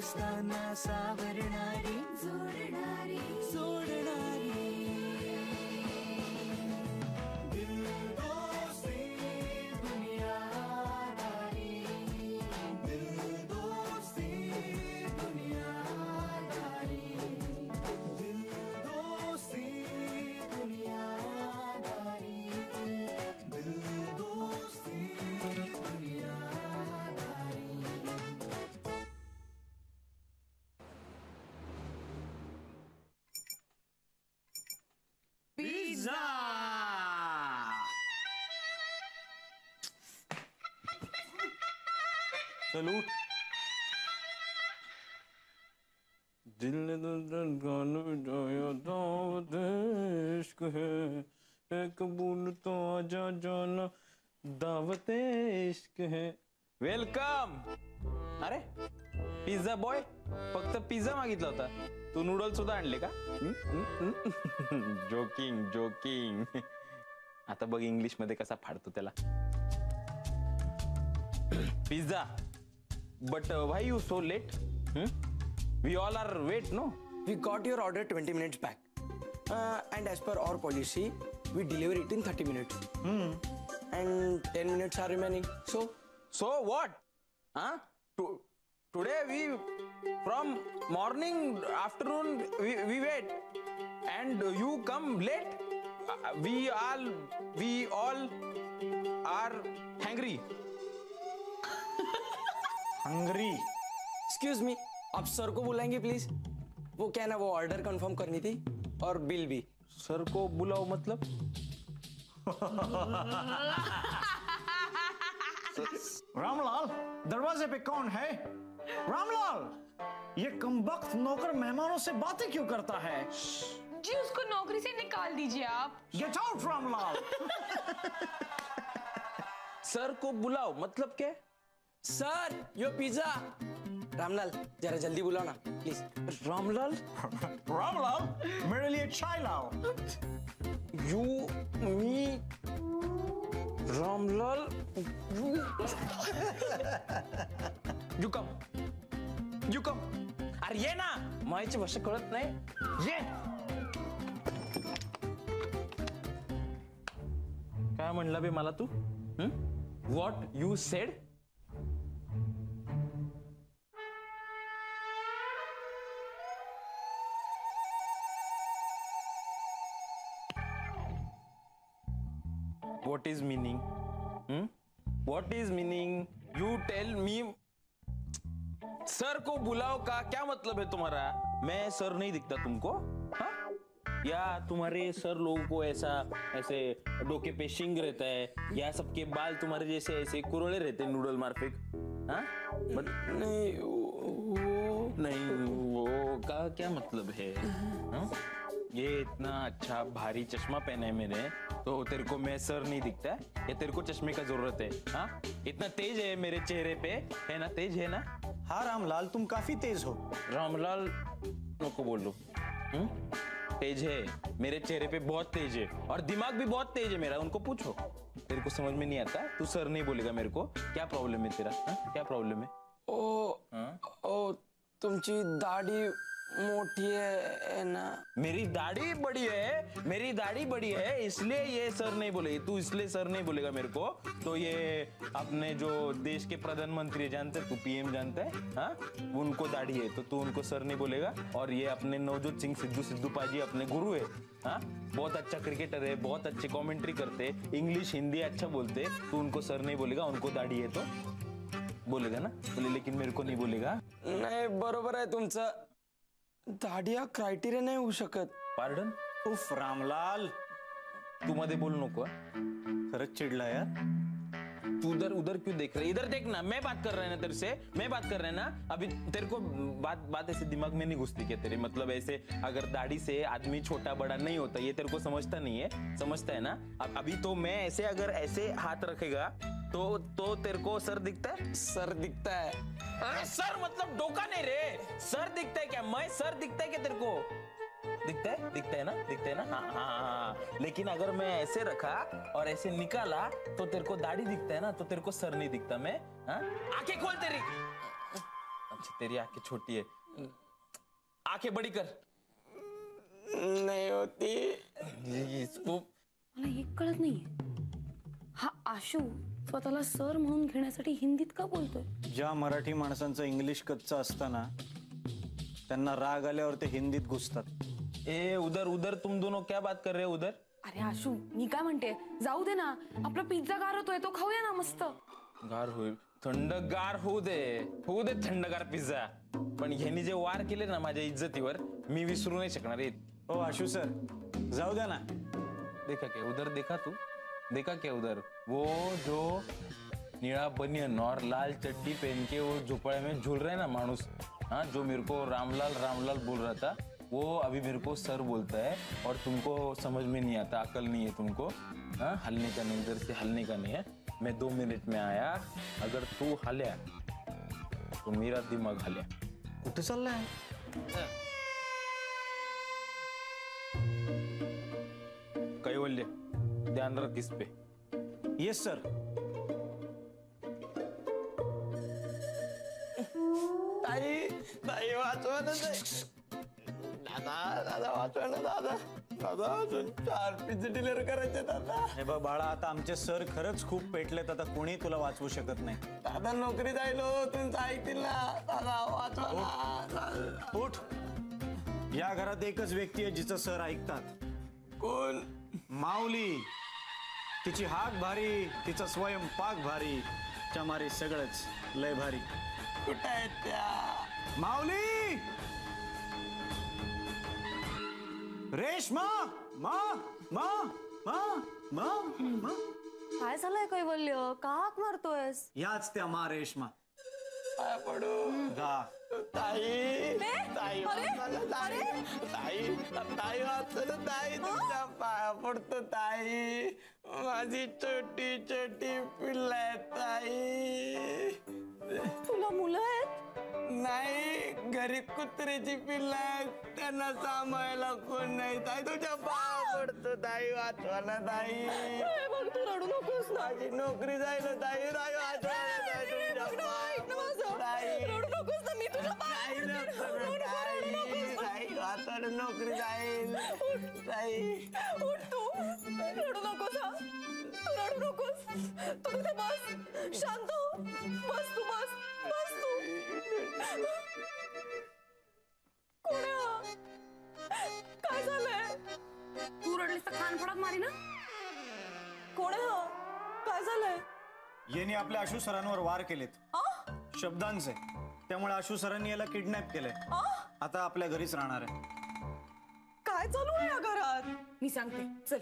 असताना सावरणारी जोडणारी सोडणारी दिल दोस्ती दुनियादारी दिल दोस्ती दुनियादारी दिल दोस्ती दुनियादारी दिल दोस्ती दुनियादारी. पिझ्झा. चल उठ. दिल ने गान बजाया दावत इश्क है एक बूंद तो आजा जाना दावत इश्क है. वेलकम. अरे पिझ्झा बॉय फक्त पिझ्झा मागितला होता, तू नूडल्स सुद्धा आणले का? Joking joking. आता बघ इंग्लिश मध्ये कसा फाडतो त्याला. Pizza. But why you so late? We all are wait no. We got your order 20 minutes back. And as per our policy, we deliver it in 30 minutes. And 10 minutes are remaining. So what? Huh? Today we from morning afternoon we wait and you come late. We all are hungry. Hungry? Excuse me, आप sir को बुलाएंगे please. वो क्या है ना, वो order confirm करनी थी और बिल भी. सर को बुलाओ मतलब? रामलाल, दरवाजे पे कौन है? रामलाल, ये कमबख्त नौकर मेहमानों से बातें क्यों करता है? जी उसको नौकरी से निकाल दीजिए आप. Get out Ramlal. सर को बुलाओ मतलब क्या? सर यो पिज्जा. रामलाल जरा जल्दी बुलाओ ना प्लीज. रामलाल. रामलाल, मेरे लिए चाय लाओ. You me Ramlal. You come. अरे ये ना, मायची भाषा कळत नाही. ये. काय म्हणला बे मला तू? What you said? What is meaning? What is meaning? You tell me. Sir को बुलाओ का क्या मतलब है तुम्हारा? मैं सर नहीं दिखता तुमको? हाँ? या तुम्हारे सर लोगों को ऐसे डोके पे शिंग रहता है, या सबके बाल तुम्हारे जैसे ऐसे कुरले रहते हैं नूडल मार्फिक? हाँ? नहीं वो का क्या मतलब है? हाँ? ये इतना अच्छा भारी चश्मा पहना है मैंने, तो तेरे को मैं सर नहीं दिखता है या तेरे को चश्मे का जरूरत है? हाँ? इतना तेज है मेरे चेहरे पे, है ना? तेज है ना? हाँ रामलाल, तुम काफी तेज हो. रामलाल नको बोल लो. तेज है मेरे चेहरे पे, बहुत तेज है, और दिमाग भी बहुत तेज है मेरा. उनको पूछो. तेरे को समझ में नहीं आता? तू सर नहीं बोलेगा मेरे को? क्या प्रॉब्लम है तेरा? हाँ? क्या प्रॉब्लम है? ओ तुमची दाढी मोठी है ना. मेरी दाढ़ी बड़ी है इसलिए ये सर नहीं बोलेगी. तू इसलिए सर नहीं बोलेगा मेरे को. तो ये अपने जो देश के प्रधानमंत्री जानते, तू पीएम जानता है, हाँ? उनको दाढ़ी है तो तू उनको सर नहीं बोलेगा. और ये अपने नवजोत सिंह सिद्धू पाजी अपने गुरु है, हाँ? बहुत अच्छा क्रिकेटर है, बहुत अच्छे कमेंट्री करते, इंग्लिश हिंदी अच्छा बोलते. तू उनको सर नहीं बोलेगा, उनको दाढ़ी है तो बोलेगा ना? बोले लेकिन मेरे को नहीं बोलेगा. नाही बरोबर आहे तुमचं. दाढी हा क्रायटेरिया नाही होऊ शकत. पार्डन. उफ रामलाल, तू मध्ये बोल नको. खरंच चिडला यार. तू उधर क्यों देख रहे? इधर देख ना, मैं बात कर रहा है ना तेरे से, मैं बात कर रहा है ना. अभी तेरे को बात ऐसे दिमाग में नहीं घुसती क्या तेरे? मतलब ऐसे अगर दाढ़ी से आदमी छोटा बड़ा नहीं होता, ये तेरे को समझता नहीं है? समझता है ना? अभी तो मैं ऐसे अगर ऐसे हाथ रखेगा तो तेरे को सर दिखता है? सर दिखता है. अरे सर मतलब डोका नहीं रे. सर दिखता है क्या? मैं सर दिखता है क्या तेरे को? दिखता है ना? हाँ. लेकिन अगर मैं ऐसे रखा और ऐसे निकाला तो तेरे को दाढ़ी दिखता है ना, तो तेरे को सर नहीं दिखता. मैं हाँ? आंखें खोल तेरी. अच्छा तेरी आंखें छोटी है, आंखें बड़ी कर. नहीं होती. इसको मला एक कळत नाहीये, हा आशू स्वतःला सर म्हणून घेण्यासाठी हिंदीत का बोलतोय? ज्या मराठी माणसांचं इंग्लिश कच्चं असताना त्यांना राग आल्यावर ते हिंदीत घुसतात. ए उधर उधर तुम दोनों क्या बात कर रहे हो उधर? अरे आशू, मी काय म्हणते, जाऊ दे ना, आपला पिझ्झा गार होतोय, तो खाऊया ना मस्त. गार होईल, थंडगार होऊ दे थंडगार पिझ्झा. पण ह्यांनी जे वार केले ना माझ्या इज्जतीवर, मी विसरू नाही शकणार. हो आशू सर, जाऊ द्या ना. देखा क्या उधर, देखा तू, देखा क्या उधर, वो जो नीला बनियन और लाल चड्डी पहन के वो झोपड़े में झूल रहे हैं ना मानुस, हाँ, जो मेरे को रामलाल रामलाल बोल रहा था, वो अभी मेरे को सर बोलता है. और तुमको समझ में नहीं आता, अकल नहीं है तुमको, हाँ, हलने का नहीं, इधर से हलने का नहीं है. मैं 2 मिनट में आया, अगर तू हल्या तो मेरा दिमाग हल्या. कुठे चाललाय? कैवल्य, ध्यान रख इस पे. Yes sir. ताई वाचवा ना दादा वाचवा ना दादा. अजून 4 पिझ्झे डिलिव्हर करायचे दादा. हे बघ बाळा, आता आमचे सर खरंच खूप पेटलेत, आता कोणी तुला वाचवू शकत नाही. दादा नोकरी जायलो, तुमचं ऐकतील ना दादा, वाचवा ना. उठ. या घरात एकच व्यक्ती आहे जिचं सर ऐकतात. कोण? माऊली. तिची हाक भारी, तिचा स्वयंपाक भारी, चमारी सगळंच लय भारी. कुठं आहेत त्या? माऊली. रेश्मा. मा मा मा मा मा. काय झालंय कैवल्य, का हाक मारतोयस? याच त्या मा रेश्मा. पाया पडू. गा. ताई ताई वाचवा ताई. ताई ताई वाचवा ताई, तुमच्या पाया पडतो ताई. माझी छोटी छोटी पिल्ला आहे ताई. तुला मुलं आहेत? नाही, घरी कुत्र्याची पिल्ला आहेत, त्यांना सांभाळायला कोण नाही. ताई तुझ्या पाया पडतो ताई, वाचवा ना ताई. बघ, तू रडू नकोस ना. माझी नोकरी जाईल ताई. ताई वाचवा ना ताई, तुझ्या पाया पडतो ताई. रडू नकोस ना, मी तुझ्या ताई नको ताई. ताई वाचवा ना, नोकरी जाईल ताई. उठ तू, रडू नकोस हा. तू रडू नकोस, तू तिथे बस, शांत हो. बस तू, बस बस तू. कोण आहे हा? काय झालंय? तू रडलीस तर कान पडत मारी ना. कोण आहे हा? काय झालंय? यांनी आपल्या आशू सरांवर वार केलेत शब्दांचे, त्यामुळे आशू सरांनी याला किडनॅप केलंय. आता आपल्या घरीच राहणार आहे. काय चालू आहे या घरात? मी सांगते, चल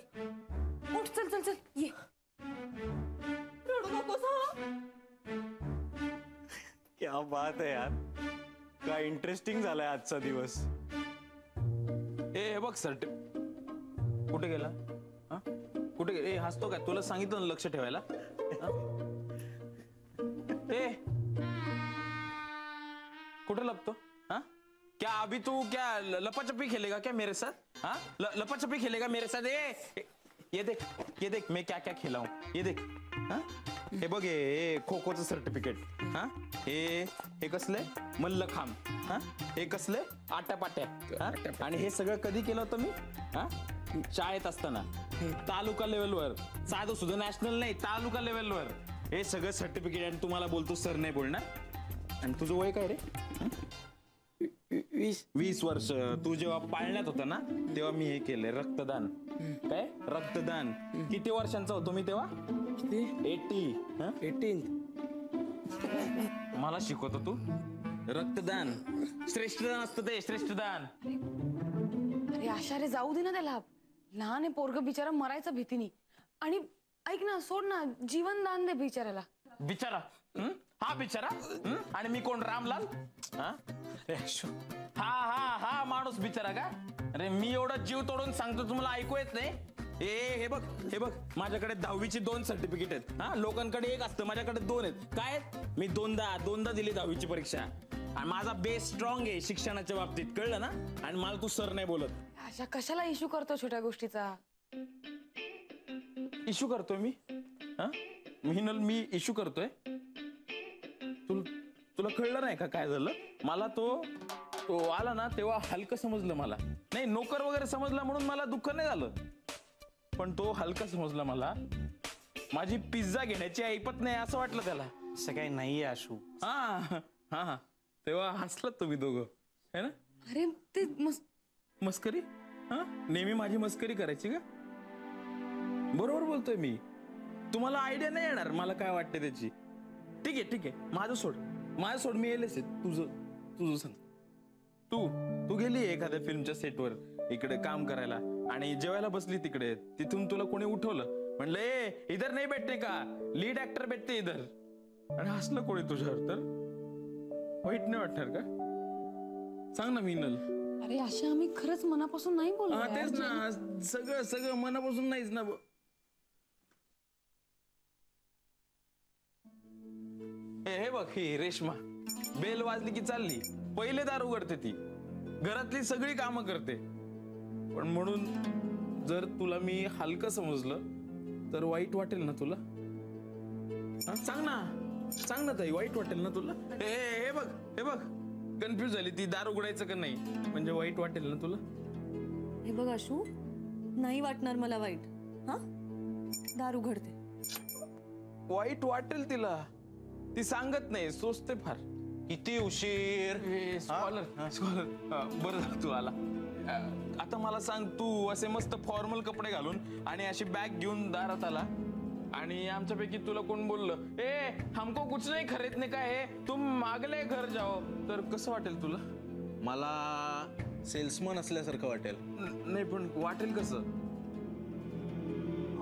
उठ, चल चल चल ये. रडू नकोस हा. क्या बात आहे यार, काय इंटरेस्टिंग झालाय आजचा दिवस. हे बघ सर, कुठे गेला? हा? कुठे गेला? ए हसतो काय? तुला सांगितलं ना लक्ष ठेवायला. हा? ए कुठे लपतो? हाँ? क्या अभी तू क्या लपाछपी खेलेगा क्या मेरे साथ? हाँ? लपाछपी खेलेगा मेरे साथ? ये देख मैं क्या क्या खेला हूँ. ये देख. हाँ? हे बघ, हे खो खोचं सर्टिफिकेट. हा, हे कसले मल्लखांब. हा, हे कसले आट्यापाट्या. आणि हे सगळं कधी केलं होतं मी? हा, शाळेत असताना तालुका लेवलवर. साधं सुद्धा नॅशनल नाही, तालुका लेवलवर हे सगळं सर्टिफिकेट. आणि तुम्हाला बोलतो सर नाही बोलणार. आणि तुझं वय काय रे? 20 वर्ष. तू जेव्हा पाळण्यात होता ना, तेव्हा मी हे केलंय, रक्तदान. काय रक्तदान? किती वर्षांचा होतो मी तेव्हा? 18. मला शिकवतो तू रक्तदान. श्रेष्ठदान असतं ते, श्रेष्ठदान. अरे आशा रे, जाऊ दे ना त्याला. लहान आहे पोरग, बिचारा मरायचा भीतीने. आणि ऐक ना, सोड ना, जीवन दान दे बिचाराला. बिचारा? हा बिचारा? आणि मी कोण, रामलाल? हा हा हा माणूस बिचारा का? अरे मी एवढा जीव तोडून सांगतो, तुम्हाला ऐकू येत नाही? हे बघ माझ्याकडे 10वीची 2 सर्टिफिकेट आहेत. हा, लोकांकडे 1 असतं, माझ्याकडे 2 आहेत. काय? मी दोनदा दिली 10वीची परीक्षा. आणि माझा बेस स्ट्रॉंग आहे शिक्षणाच्या बाबतीत, कळलं ना? आणि मला तू सर नाही बोलत. आशा कशाला इश्यू करतो छोट्या गोष्टीचा? इश्यू करतोय मी? हा, मी इश्यू करतोय? तुला कळलं नाही का काय झालं? मला तो आला ना तेव्हा हलकं समजलं मला. नाही नोकर वगैरे समजला म्हणून मला दुःख नाही झालं, पण तो हलका समजला मला. माझी पिझ्झा घेण्याची ऐपत नाही असं वाटलं त्याला. असं काही नाहीये आशू. हा हा हा तेव्हा हसलात तुम्ही दोघं है ना? अरे ते मस्करी? हा नेहमी माझी मस्करी करायची का? बरोबर बोलतोय मी. तुम्हाला आयडिया नाही येणार मला काय वाटते त्याची. ठीक आहे माझं सोड मी येलेच आहे. तुझं सांग. तू गेली एखाद्या फिल्मच्या सेटवर इकडे काम करायला आणि जेवायला बसली तिकडे. तिथून तुला कोणी उठवलं, म्हणलं ए इधर नाही भेटते का, लीड ऍक्टर भेटते इधर, आणि हसलं कोणी तुझ्यावर, तर वाईट नाही वाटणार का? सांग ना मीनल. अरे अशा आम्ही खरंच मनापासून नाही बोललो. हा तेच ना, सगळं मनापासून नाहीच ना. हे बघ ही रेश्मा बेल वाजली की चालली, पहिले दार उघडते ती, घरातली सगळी कामं करते. पण म्हणून जर तुला मी हलकं समजलं तर वाईट वाटेल ना तुला? सांग ना ताई, वाईट वाटेल ना तुला? हे बघ कन्फ्युज झाली ती. दार उघडायचं का नाही म्हणजे वाईट वाटेल ना तुला? हे बघ आशू, नाही वाटणार मला वाईट. हा दार उघडते. वाईट वाटेल तिला, ती सांगत नाही, सोचते फार. किती उशीर. स्कॉलर बरं झालं तू आला. आता मला सांग, तू असे मस्त फॉर्मल कपडे घालून आणि अशी बॅग घेऊन दारात आला आणि आमच्यापैकी तुला कोण बोललं ए हमको कुछ नहीं खरीदने का है, तुम अगले घर जाओ, तर कसं वाटेल तुला? मला सेल्समन असल्यासारखं वाटेल. नाही पण वाटेल कसं?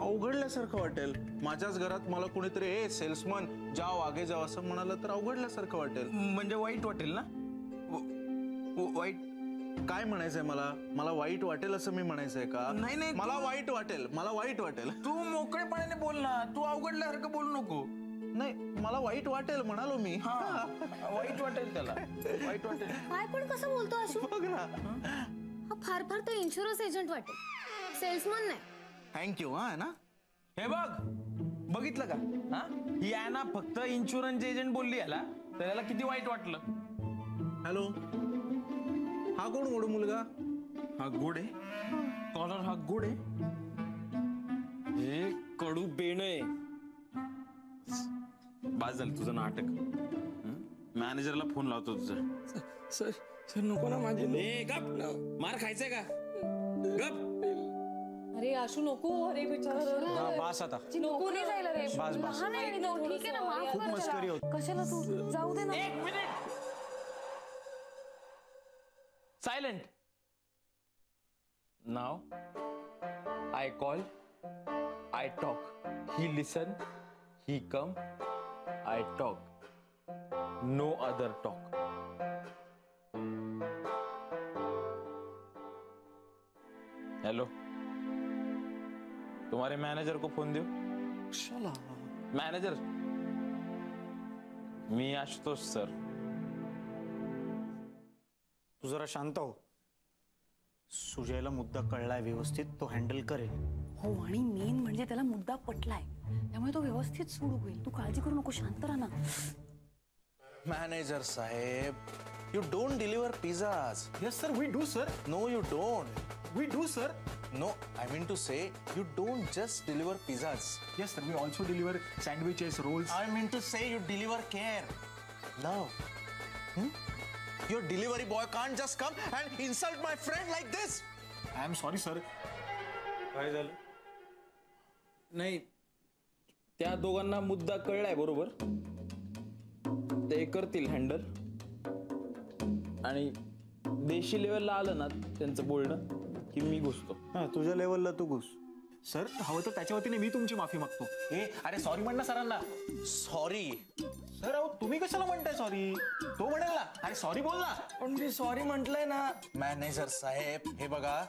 अवघडल्यासारखं वाटेल. माझ्याच घरात मला कोणीतरी ए सेल्समन जाओ आगे जाओ असं म्हणालं तर अवघडल्यासारखं वाटेल. म्हणजे वाईट वाटेल ना? वाईट काय म्हणायचंय मला वाईट वाटेल असं मी म्हणायचंय का? नाही, मला वाईट वाटेल. तू मोकळेपणाने बोल ना, तू अवघडल्यासारखं बोलू नको. नाही मला वाईट वाटेल म्हणालो मी. वाईट वाटेल त्याला, वाईट वाटेल. काय पण कसं बोलतो आशू? बघ ना. हा फार तर इन्शुरन्स एजंट वाटेल, सेल्समन नाही. थँक्यू. हा ना, हे बघितलं का? हा ही आहे ना फक्त इन्शुरन्स एजंट बोलली याला, तर याला किती वाईट वाटलं. हॅलो, हा कोण गोड मुलगा? हा गुड आहे कॉलर, हा गुड आहे. हे कडू बेण आहे. बाज झालं तुझं नाटक. मॅनेजरला फोन लावतो तुझं. सर नको ना माझे. गप, मार खायचंय का? गप. अरे आशू नको. अरे बिचारा. बस आता. नको नाही जायला रे. बस. लहान आहे तो, ठीक आहे ना, माफ खूप कर मस्करी त्याला. होत. कशाला तू जाऊ दे ना. एक minute. Silent. Now I call, I talk, he listen, he come, I talk, no other talk. Hello, तुम्हारे मैनेजर को फोन दो. मैनेजर, मी आशुतोष सर. तू जरा शांत हो. सुजयला मुद्दा कळलाय व्यवस्थित, तो हँडल करेल. हो, आणि मेन म्हणजे त्याला मुद्दा पटलाय, त्यामुळे तो व्यवस्थित सुरू होईल. तू काळजी करू नको, शांत राहा ना. मॅनेजर साहेब, you don't deliver pizzas. Yes sir, we do sir. No you don't. We do sir. No, I mean to say, you don't just deliver pizzas. Yes sir, we also deliver sandwiches, rolls. I mean to say, you deliver care, love. Your delivery boy can't just come and insult my friend like this. I am sorry sir. काय झालं? नाही, त्या दोघांना मुद्दा कळलाय बरोबर. ते करतील handle. आणि देशी लेवलला आलं ना त्यांचं बोलणं की मी घुसतो. हा, तुझ्या लेवलला तू घुस. सर, हवं तर त्याच्या वतीने मी तुमची माफी मागतो. अरे सॉरी म्हण ना सरांना. Sorry. सर अहो, तुम्ही कशाला म्हणताय सॉरी? तो म्हणेल ना. अरे सॉरी बोल ना. पण मी सॉरी म्हटलंय ना. मॅनेजर साहेब, हे बघा,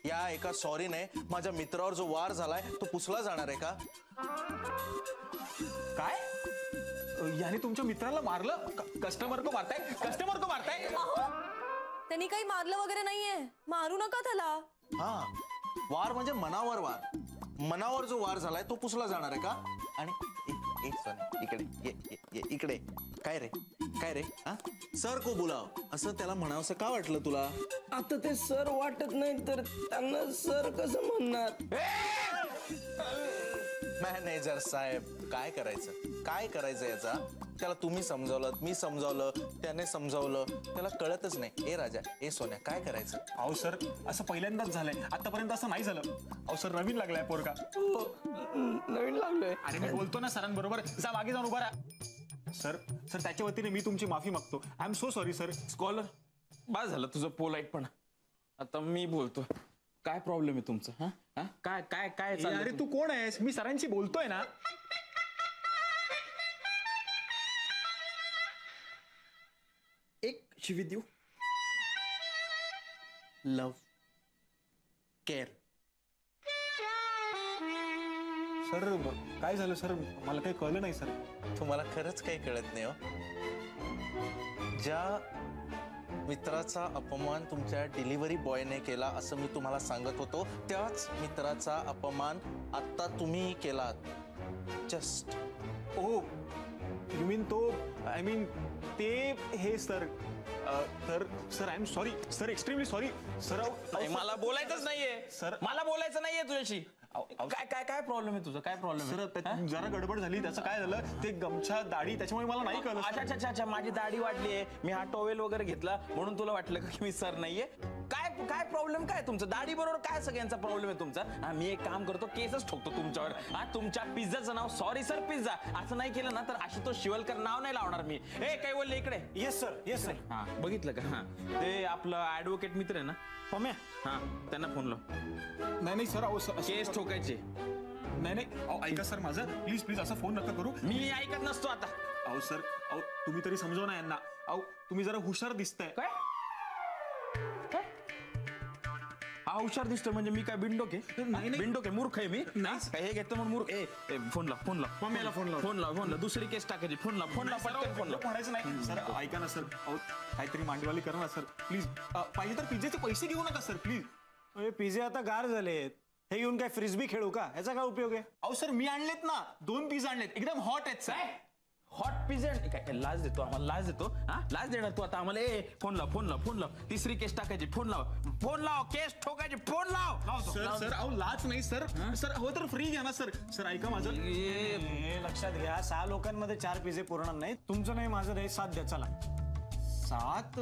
या एका सॉरीने माझ्या मित्रावर जो वार झालाय तो पुसला जाणार आहे का? काय? याने तुमच्या मित्राला मारलं? कस्टमर को मारताय? त्यांनी काही मारलं वगैरे नाहीये, मारू नका त्याला. हा, वार म्हणजे मनावर वार. मनावर जो वार झालाय तो पुसला जाणार आहे का? आणि सोन्या इकडे ये इकडे. काय रे हा सर को बुलाव असं त्याला म्हणावंसं का वाटलं तुला? आता ते सर वाटत नाही तर त्यांना सर कसं म्हणणार? मॅनेजर साहेब काय करायचं याचा? त्याला तुम्ही समजावलं, मी समजावलं, त्याने समजावलं, त्याला कळतच नाही. ए राजा, ए सोन्या, काय करायचं? अहो सर असं पहिल्यांदाच झालंय, आतापर्यंत असं नाही झालं. अहो सर नवीन लागलाय पोरगा. नवीन लागलोय. अरे मी बोलतो ना सरांबरोबर, जा मागे जाऊन उभा राहा. सर त्याच्या वतीने मी तुमची माफी मागतो. I am so sorry sir. Scholar बस झालं तुझं पोलाईटपणा. आता मी बोलतो. काय प्रॉब्लेम आहे तुमचा? हा काय काय काय चाललंय? अरे तू कोण आहेस? मी सरांशी बोलतोय ना. एक शिवी देऊ. लव केअर. सर काय झालं सर? मला काही कळलं नाही सर. तुम्हाला खरंच काही कळत नाही हो. ज्या मित्राचा अपमान तुमच्या डिलिव्हरी बॉयने केला असं मी तुम्हाला सांगत होतो, त्याच मित्राचा अपमान आता तुम्ही केलात. जस्ट ओ यू मीन तो, आय मीन ते हे sir. Sir I am sorry sir, extremely sorry sir. मला बोलायचंच नाहीये सर. मला बोलायचं नाहीये तुझ्याशी. काय काय काय प्रॉब्लेम आहे तुझा? काय प्रॉब्लेम सर जरा गडबड झाली. त्याचं काय झालं, ते गमछा दाढी त्याच्यामुळे मला नाही कळलं. अच्छा अच्छा, माझी दाढी वाढली आहे, मी हा टॉवेल वगैरे घेतला म्हणून तुला वाटलं का की मी सर नाहीये? काय काय प्रॉब्लेम काय तुमचं? दाढी बरोबर काय सगळ्यांचा प्रॉब्लेम आहे तुमचा? मी एक काम करतो, केसच ठोकतो तुमच्यावर. तुमच्या पिझ्झाचं नाव सॉरी सर पिझ्झा असं नाही केलं ना तर आशुतोष शिवलकर नाव नाही लावणार मी. ए काय बोलले इकडे? Yes sir, yes sir. हा बघितलं का? हा ते आपलं ऍडव्होकेट मित्र आहे ना पम्या. हा त्यांना फोन लाव. नाही सर, अहो केस ठोकायचे. नाही अहो ऐका सर माझं, प्लीज असा फोन नका करू. मी ऐकत नसतो आता. अहो सर, अहो तुम्ही तरी समजव ना यांना. अहो तुम्ही जरा हुशार दिसताय. काय हा हुशार दिसतोय म्हणजे मी काय बिंडोक आहे? नाही. बिंडोक आहे, मूर्ख आहे मी. काय हे घेतो म्हणून मूर्ख? फोन लाव. मम्मीला फोन लाव. दुसरी केस टाकायची. फोन लाव. म्हणायचं नाही सर. ऐका ना सर, अहो काहीतरी मांडीवाली करा ना सर प्लीज. पाहिजे तर पिझ्झाचे पैसे घेऊ नका सर प्लीज. पिझ्झे आता गार झालेत, हे घेऊन काय फ्रिस्बी खेळू का? याचा काय उपयोग आहे? अहो सर मी आणलेत ना, 2 पिझ्झा आणलेत, एकदम हॉट आहेत सर. हॉट पिझ्झा काय लाज देतो आम्हाला? लाज देतो? हा लाज देणार तू आता आम्हाला? फोन लाव. तिसरी केस टाकायची. फोन लाव. केस ठोकायची. फोन लाव. सर अहो लाच नाही सर. सर हवं तर फ्री घ्या ना सर. सर ऐका माझं. हे लक्षात घ्या, 6 लोकांमध्ये 4 पिझ्झे पुरणार नाही. तुमचं नाही, माझं नाही. 7 द्या चला. 7?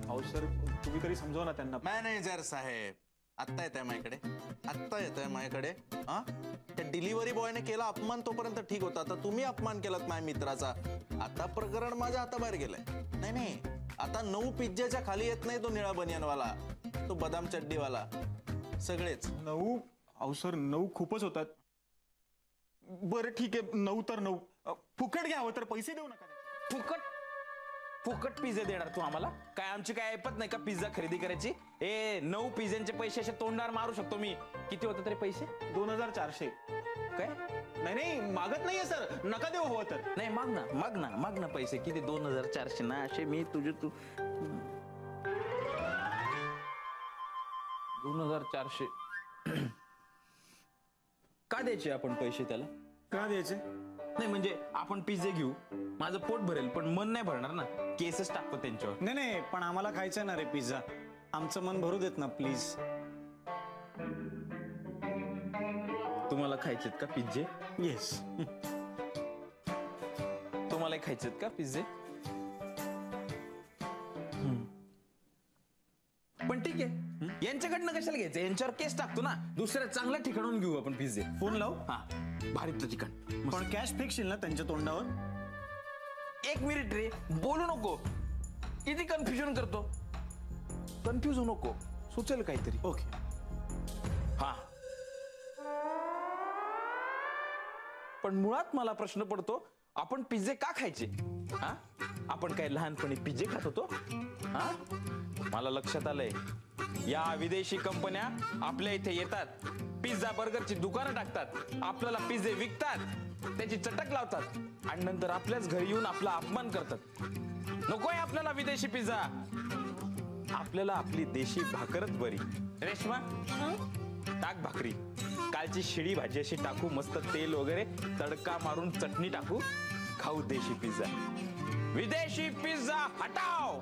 अहो सर तुम्ही तरी समजाव ना त्यांना. मॅनेजर साहेब आत्ता येत आहे माझ्याकडे. हा त्या डिलिव्हरी बॉयने केला अपमान तोपर्यंत ठीक होता. आता तुम्ही अपमान केलात माझ्या मित्राचा. आता प्रकरण माझ्या हाताबाहेर गेलंय. नाही आता 9 पिझ्झाच्या खाली येत नाही तो निळा बनियानवाला, तो बदाम चड्डीवाला, सगळेच 9. अहो सर 9 खूपच होतात. बरं ठीक आहे, 9 तर 9. फुकट घ्यावं तर पैसे देऊ नका. फुकट पिझ्झा देणार तू आम्हाला? काय आमची काय ऐपत नाही का पिझ्झा खरेदी करायची? 9 पिझ्झ्यांचे पैसे असे तोंडावर मारू शकतो मी. किती होते तरी पैसे? 2400. काय? नाही मागत नाहीये सर, नका देऊ हवं तर. नाही माग ना पैसे. किती? 2400 ना? असे मी तू 2400 का द्यायचे आपण पैसे त्याला? का द्यायचे? नाही म्हणजे आपण पिझ्झे घेऊ, माझं पोट भरेल पण मन नाही भरणार ना. केसच टाकतो त्यांच्यावर. नाही पण आम्हाला खायचं ना रे पिझ्झा. आमचं मन भरू देत ना प्लीज. तुम्हाला खायचेत का पिझ्झे? येस. तुम्हाला खायचेत का पिझ्झे? पण ठीक आहे, यांच्याकडनं कशाला घ्यायचं? यांच्यावर केस टाकतो ना. दुसऱ्या चांगल्या ठिकाणून घेऊ आपण पिझ्झे. फोन लावू. हा भारीतलं ठिकाण. पण कॅश फेकशील ना त्यांच्या तोंडावर? 1 मिनिट रे, बोलू नको. किती कन्फ्युजन करतो. कन्फ्युज होऊ नको, सुचेल काहीतरी. ओके. हा पण मुळात मला प्रश्न पडतो, आपण पिझ्झे का खायचे? हा आपण काय लहानपणी पिझ्झे खात होतो? हा मला लक्षात आलंय, या विदेशी कंपन्या आपल्या इथे येतात, पिझ्झा बर्गरची दुकानं टाकतात, आपल्याला पिझ्झे विकतात, त्याची चटक लावतात आणि नंतर आपल्याच घरी येऊन आपला अपमान करतात. नकोय आपल्याला विदेशी पिझ्झा. आपल्याला आपली देशी भाकरच बरी. रेश्मा टाक भाकरी. कालची शिळी भाजी अशी टाकू, मस्त तेल वगैरे तडका मारून चटणी टाकू, खाऊ देशी पिझ्झा. विदेशी पिझ्झा हटाओ.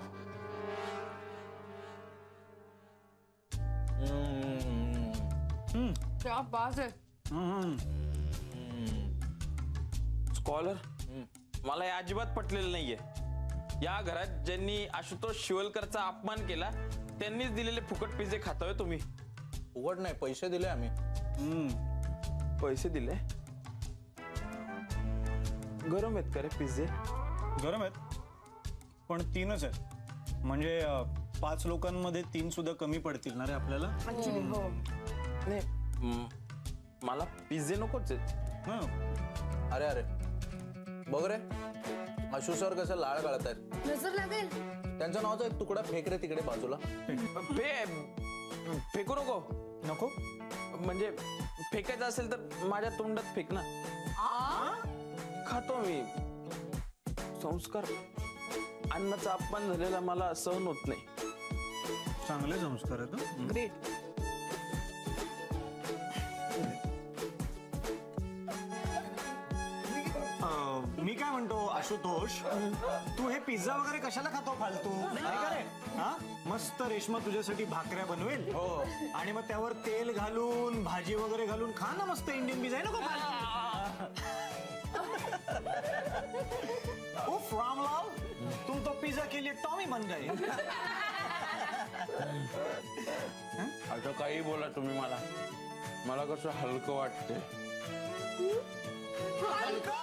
क्या बात है. स्कॉलर, मला हे अजिबात पटलेलं नाहीये. या घरात ज्यांनी आशुतोष शिवलकरचा अपमान केला त्यांनीच दिलेले फुकट पिझ्झे खातोय तुम्ही. उघड नाही, पैसे दिले आम्ही. पैसे दिले? गरम आहेत का रे पिझ्झे? गरम आहेत पण 3च आहेत. म्हणजे 5 लोकांमध्ये 3 सुद्धा कमी पडतील ना रे आपल्याला. नाही, मला पिझ्झे नकोच आहेत. हं. अरे अरे बघ रे, आशु सर कसं लाळ काढत आहेत. नजर लागेल. त्यांच्या नावाचा एक तुकडा फेक रे तिकडे बाजूला. फेकू नको. नको. म्हणजे फेकायचं असेल तर माझ्या तोंडात फेक ना. खातो मी. संस्कार, अन्नाचा अपमान झालेला मला सहन होत नाही. चांगले संस्कार आहेत. ग्रेट. मी काय म्हणतो आशुतोष, तू हे पिझ्झा वगैरे कशाला खातो फालतू? नाही का रे? हा, मस्त रेश्मा तुझ्यासाठी भाकऱ्या बनवेल. हो. आणि मग त्यावर तेल घालून भाजी वगैरे घालून खा ना मस्त इंडियन पिझ्झा. नको उफ रामलाल, तुम तो पिझ्झा के लिए टॉमी बन गए. असं काही बोला तुम्ही मला कसं हलकं वाटते. हलका